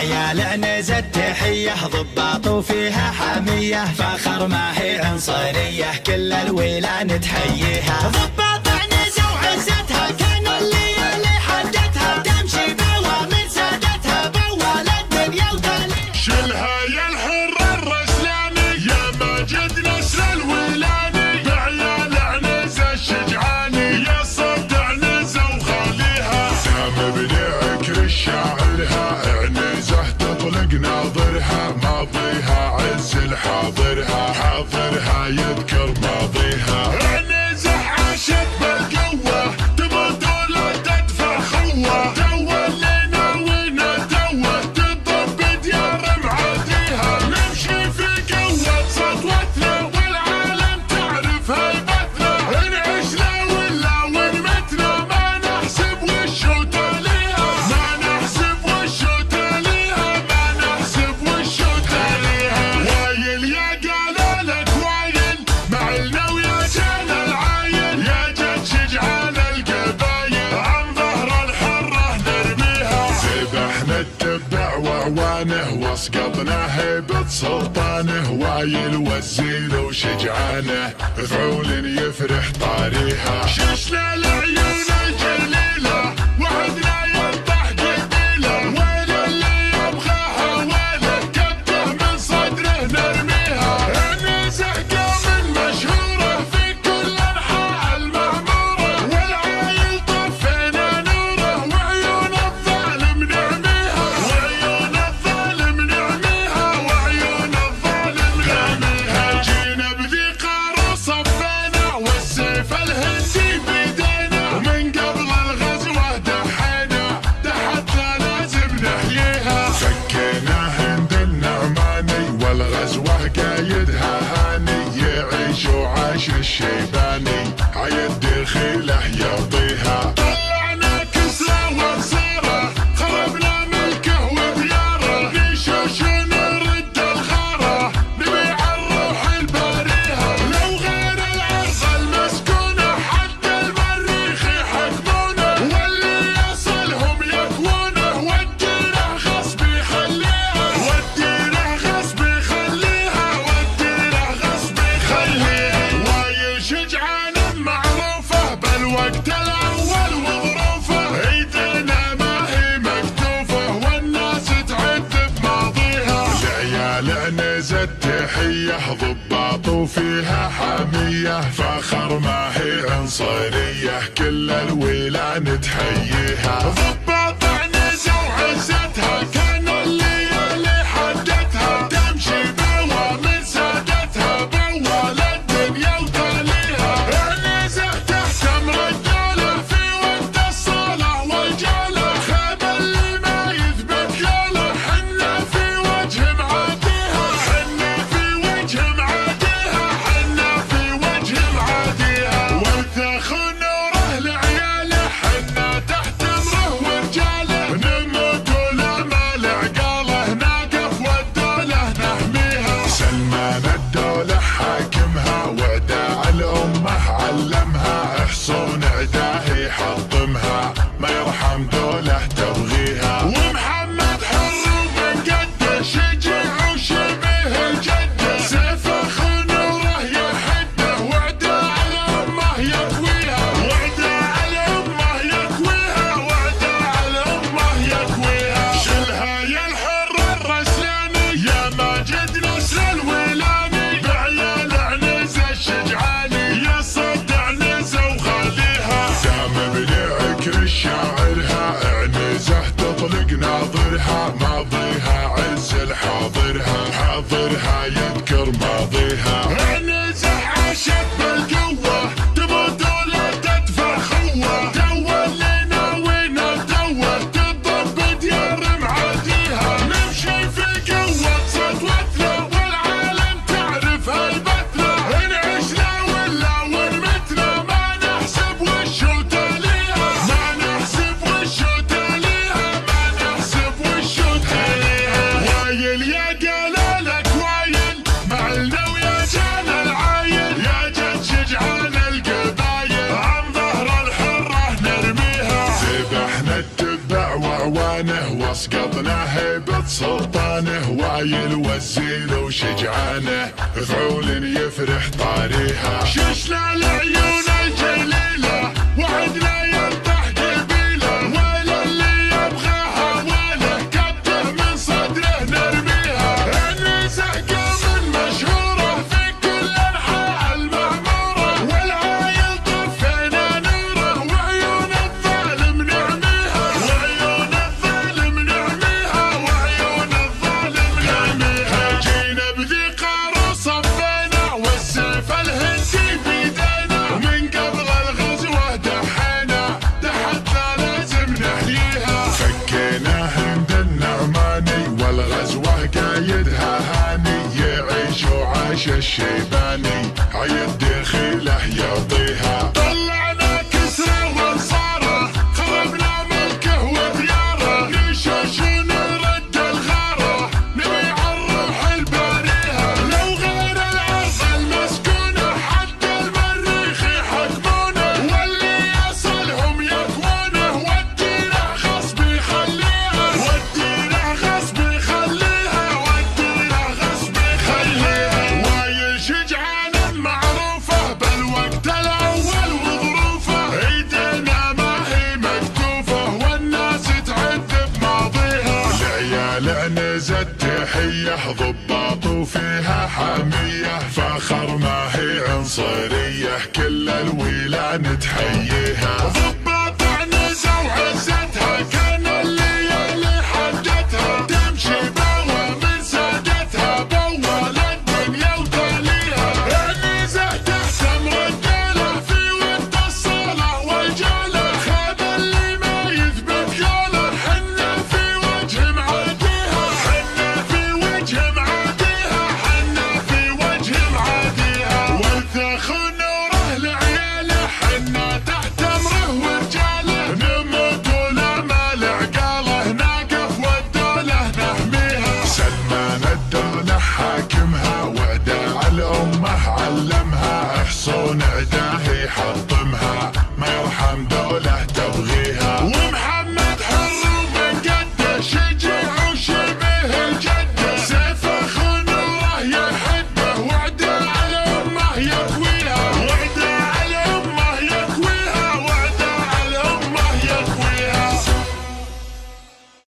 لعيال عنزة تحية ضباط وفيها حمية فخر ما هي عنصرية كل الولان تحييها. ضباط عنزة وعزتها كانوا الليالي حدتها تمشي بأوامر سادتها بأول الدنيا وتاليها. شلها يا الحر الرسلاني يا ماجد نسر الولاني بعيال عنزة الشجعاني يا صد عنزة وخاليها. سام بن عكر الشاعرها عنزة تطلق ناظرها ماضيها عز الحاضرها حاضرها يذكر ماضيها. عنزة عاشت بالقوة تموت ولا تدفع خوة تو اللي ناوينا توه تضرب بديار معاديها. نمشي في قوة سطوتنا والعالم تعرف هيبتنا نعيش لا ولا ونمتنا ما نحسب وشو تاليها ما نحسب وشو تاليها ما نحسب وشو تاليها. وايل يا قلالك وايل معلنا ويا جان العايل يا جد شجعان القبايل عن ظهر الحرة نرميها. ذبحنا التبع وعوانه واسقطنا هيبة سلطانه وايل والزين وشجعانه فعول يفرح طاريها. ششنا العيون الجليلة وعدنا يربح قبيلة وين اللي يبغاها ويله كبته من صدره نرميها. عنزة قوم مشهورة في كل انحاء المعمورة والعايل طفينا نوره وعيون الظالم نعميها وعيون الظالم نعميها وعيون الظالم نعميها. جينا بذي قار صفينا والسيف الهندي بيدينا ومن قبل الغزوة دحينا دحتنا لازم نحييها. فكينا هند النعماني والغزوة قايدها هاني يعيش وعاش الشيباني عيد الخيله يعطيها. طلعنا كسرى وانصاره خربنا ملكه ودياره نشوش ونرد الخاره نبيع الروح الباريها. لو غير الارض المسكونه حتى المريخ يحكمونه واللي يصلهم يكوونه والديره غصب يخليها والديره غصب يخليها والديره غصب يخليها. وايل شجعان معروفه بالوقت الاول وظروفه ايدينا ما هي مكتوفه والناس تعد بماضيها. لعيال عنزة تحيه ضباط وفيها حميه فخر ما هي عنصريه كل الولان تحييها. ضباط عنزة وعزتها كانوا الليالي حدتها تمشي بأوامر سادتها بأول الدنيا وتاليها. عنزة تحكم الدولة في وقت الصلاة والجالة خيب اللي ما يثبت قوله حنا في وجه معاديها حنا في وجه معاديها حنا في وجه معاديها. ورث نوره لعياله حنا تحت امره ورجاله نموت ولا ما لعقاله ناقف والدولة نحميها. سلمان الدولة حاكمها وعداء الأمة علمها حصون عداه يحطمها ما يرحم دولة تبغيها. ومحمد حر ومن قده شجاع وشبيه الجده سيفه خنوره يحده وعداء الأمة يكويها وعداء الأمة يكويها وعداء الأمة يكويها. شلها يا الحر الرسلاني يا ماجد نسر الولاني بعيال عنزة الشجعاني يا صد عنزة وخاليها. سام بن عكر الشاعرها عنزة تطلق ناظرها ماضيها عز الحاضرها حاضرها يذكر ماضيها. عنزة عاشت بالقوة تموت ولا تدفع خوة تو اللي ناوينا توه تضرب بديار معاديها. نمشي في قوة سطوتنا والعالم تعرف هيبتنا نعيش لا ولا ونمتنا ما نحسب وشو تاليها ما نحسب وشو تاليها ما نحسب وشو تاليها. وايل يا قلالك وايل معلنا ويا جان العايل يا جد شجعان القبايل عن ظهر الحرة نرميها. ذبحنا التبع اعوانه واسقطنا هيبة سلطانه، وايل والزين وشجعانه فعول يفرح طاريها. ششنا العيون الجليلة وعدنا يرتاح قبيله، ولا اللي يبغاها ولا كبته من صدره نرميها. النزه قوم مشهوره في كل انحاء المعموره، والعايل طفينا نوره وعيون الظالم نعميها. وعيون الظالم نعميها، وعيون الظالم نعميها. جينا بذي قار صفينا والسيف الهندي بيدينا، ومن قبل الغزوه دحينا تحدى لازم نحييها. فكينا هند النعماني والغزوه قايدها هاني، يعيش وعاش الشيباني عيد دخيله يعطيها. طلعنا كسرى وانصاره خربنا ملكه ودياره، نشوش ونرد الغاره نبيع الروح الباريها. لو غير الارض المسكونه حتى المريخ يحكمونه، واللي يصلهم يكوونه والديره غصب يخليها. والديره غصب يخليها، والديره غصب يخليها. وايل شجعان معروفه بالوقت الاول وظروفه، ايدينا ما هي مكتوفه والناس تعد بماضيها. العيال عنزة تحيه ضباط وفيها حاميه، فخر ما هي عنصريه كل الويلان تحييها. ضباط عنزة وعزتها كان الليالي حدتها، تمشي بوامر سادتها بول الدنيا وتاليها. عنزة تحتم رجاله في وقت الصلاة والجالة، خاب اللي ما يثبت قاله حنا في وجه معاديها. حنا في وجه معاديها، حنا في وجه معاديها. وثخ نوره لعياله حنا تحت امره ورجاله، نموت ولا ما لعقاله ناقف والدولة نحميها. سلمان الدولة حاكمها وداع الأمة علمها، حصون عداه يحط